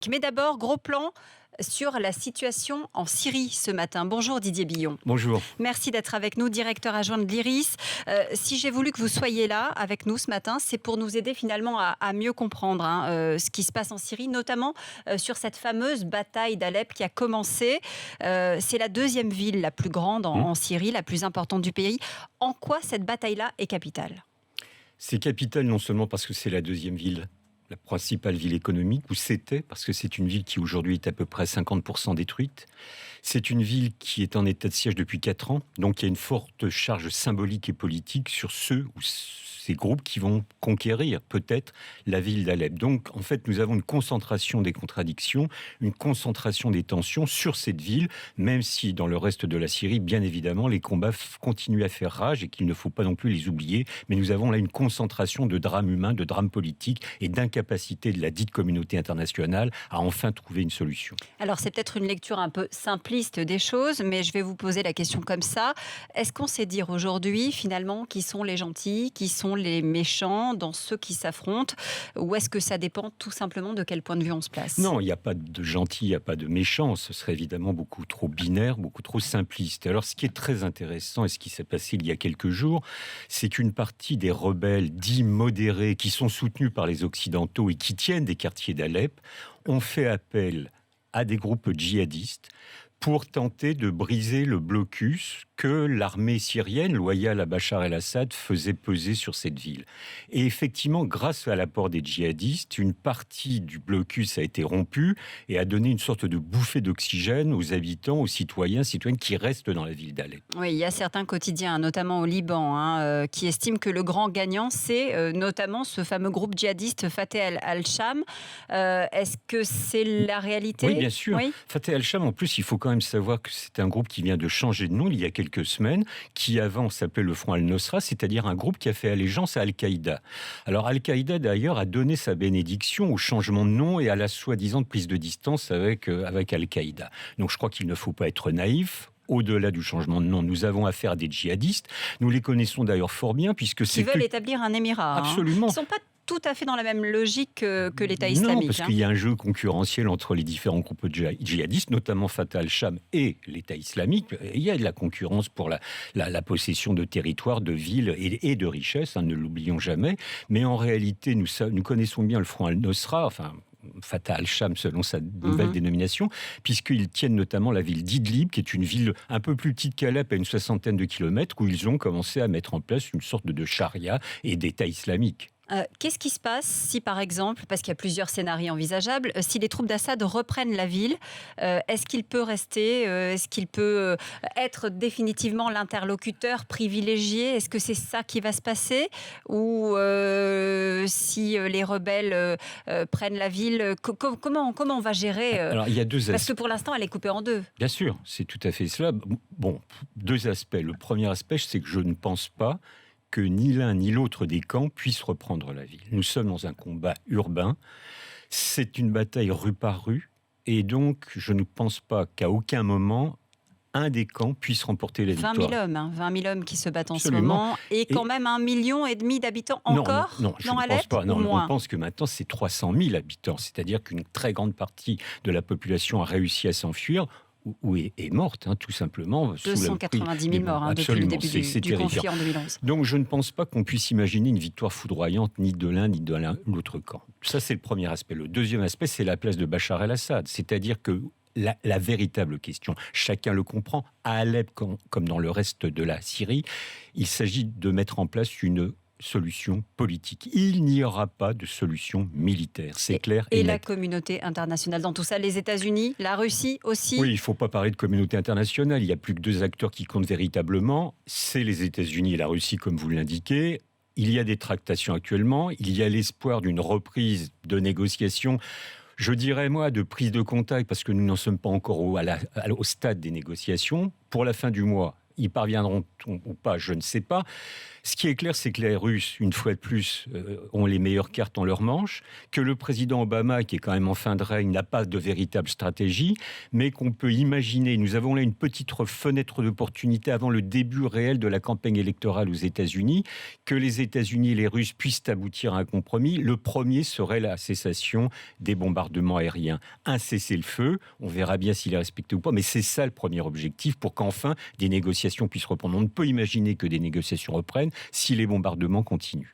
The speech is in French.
Mais d'abord, gros plan sur la situation en Syrie ce matin. Bonjour Didier Billon. Bonjour. Merci d'être avec nous, directeur adjoint de l'IRIS. Si j'ai voulu que vous soyez là avec nous ce matin, c'est pour nous aider finalement à mieux comprendre ce qui se passe en Syrie, notamment sur cette fameuse bataille d'Alep qui a commencé. C'est la deuxième ville la plus grande en Syrie, la plus importante du pays. En quoi cette bataille-là est capitale ? C'est capital non seulement parce que c'est la deuxième ville, la principale ville économique, ou c'était, parce que c'est une ville qui aujourd'hui est à peu près 50% détruite. C'est une ville qui est en état de siège depuis 4 ans, donc il y a une forte charge symbolique et politique sur ceux ou ces groupes qui vont conquérir peut-être la ville d'Alep. Donc en fait, nous avons une concentration des contradictions, une concentration des tensions sur cette ville, même si dans le reste de la Syrie, bien évidemment, les combats continuent à faire rage et qu'il ne faut pas non plus les oublier. Mais nous avons là une concentration de drames humains, de drames politiques et d'incapacité de la dite communauté internationale à enfin trouver une solution. Alors c'est peut-être une lecture un peu simpliste des choses, mais je vais vous poser la question comme ça. Est-ce qu'on sait dire aujourd'hui finalement qui sont les gentils, qui sont les méchants dans ceux qui s'affrontent, ou est-ce que ça dépend tout simplement de quel point de vue on se place ? Non, il n'y a pas de gentils, il n'y a pas de méchants. Ce serait évidemment beaucoup trop binaire, beaucoup trop simpliste. Alors ce qui est très intéressant et ce qui s'est passé il y a quelques jours, c'est qu'une partie des rebelles dits modérés qui sont soutenus par les Occidentaux et qui tiennent des quartiers d'Alep ont fait appel à des groupes djihadistes pour tenter de briser le blocus que l'armée syrienne, loyale à Bachar el-Assad, faisait peser sur cette ville. Et effectivement, grâce à l'apport des djihadistes, une partie du blocus a été rompue et a donné une sorte de bouffée d'oxygène aux habitants, aux citoyennes qui restent dans la ville d'Alep. Oui, il y a certains quotidiens, notamment au Liban, qui estiment que le grand gagnant, c'est notamment ce fameux groupe djihadiste Fateh al-Sham. Est-ce que c'est la réalité ? Oui, bien sûr. Oui. Fateh al-Sham, en plus, il faut quand même savoir que c'est un groupe qui vient de changer de nom il y a quelques semaines, qui avant s'appelait le Front al-Nosra, c'est-à-dire un groupe qui a fait allégeance à Al-Qaïda. Alors Al-Qaïda, d'ailleurs, a donné sa bénédiction au changement de nom et à la soi-disant prise de distance avec Al-Qaïda. Donc je crois qu'il ne faut pas être naïf. Au-delà du changement de nom, nous avons affaire à des djihadistes. Nous les connaissons d'ailleurs fort bien, puisque Qui veulent établir un émirat. Absolument. Ils ne sont pas tout à fait dans la même logique que l'État islamique. Non, parce qu'il y a un jeu concurrentiel entre les différents groupes djihadistes, notamment Fatah al-Sham et l'État islamique. Il y a de la concurrence pour la possession de territoires, de villes et de richesses, ne l'oublions jamais. Mais en réalité, nous connaissons bien le Front al-Nosra, Fatah al-Sham selon sa nouvelle dénomination, puisqu'ils tiennent notamment la ville d'Idlib, qui est une ville un peu plus petite qu'Alep, à une 60aine de kilomètres, où ils ont commencé à mettre en place une sorte de charia et d'État islamique. Qu'est-ce qui se passe si, par exemple, parce qu'il y a plusieurs scénarios envisageables, si les troupes d'Assad reprennent la ville, est-ce qu'il peut rester, est-ce qu'il peut être définitivement l'interlocuteur privilégié ? Est-ce que c'est ça qui va se passer ? Ou si les rebelles prennent la ville, comment on va gérer Alors, il y a deux aspects. Parce que pour l'instant, elle est coupée en deux. Bien sûr, c'est tout à fait cela. Bon, deux aspects. Le premier aspect, c'est que je ne pense pas que ni l'un ni l'autre des camps puissent reprendre la ville. Nous sommes dans un combat urbain, c'est une bataille rue par rue, et donc je ne pense pas qu'à aucun moment un des camps puisse remporter la victoire. 20 000 hommes qui se battent Absolument. En ce moment, et quand même 1,5 million d'habitants encore non, je dans ne Alep, pense pas. Non, ou moins. on pense que maintenant c'est 300 000 habitants, c'est-à-dire qu'une très grande partie de la population a réussi à s'enfuir, ou est morte, tout simplement. 290 000 morts depuis le début du conflit en 2011. Donc je ne pense pas qu'on puisse imaginer une victoire foudroyante ni de l'un ni de l'autre camp. Ça, c'est le premier aspect. Le deuxième aspect, c'est la place de Bachar el-Assad. C'est-à-dire que la véritable question, chacun le comprend, à Alep comme dans le reste de la Syrie, il s'agit de mettre en place une solution politique. Il n'y aura pas de solution militaire, c'est clair et net. Et la communauté internationale dans tout ça, les États-Unis, la Russie aussi. Oui, il ne faut pas parler de communauté internationale. Il n'y a plus que deux acteurs qui comptent véritablement. C'est les États-Unis et la Russie, comme vous l'indiquez. Il y a des tractations actuellement. Il y a l'espoir d'une reprise de négociations. Je dirais, moi, de prise de contact, parce que nous n'en sommes pas encore au stade des négociations. Pour la fin du mois, y parviendront ou pas, je ne sais pas. Ce qui est clair, c'est que les Russes, une fois de plus, ont les meilleures cartes en leur manche, que le président Obama, qui est quand même en fin de règne, n'a pas de véritable stratégie, mais qu'on peut imaginer, nous avons là une petite fenêtre d'opportunité avant le début réel de la campagne électorale aux États-Unis, que les États-Unis et les Russes puissent aboutir à un compromis. Le premier serait la cessation des bombardements aériens. Un cessez-le-feu, on verra bien s'il est respecté ou pas, mais c'est ça le premier objectif pour qu'enfin des négociations puissent reprendre. On ne peut imaginer que des négociations reprennent si les bombardements continuent.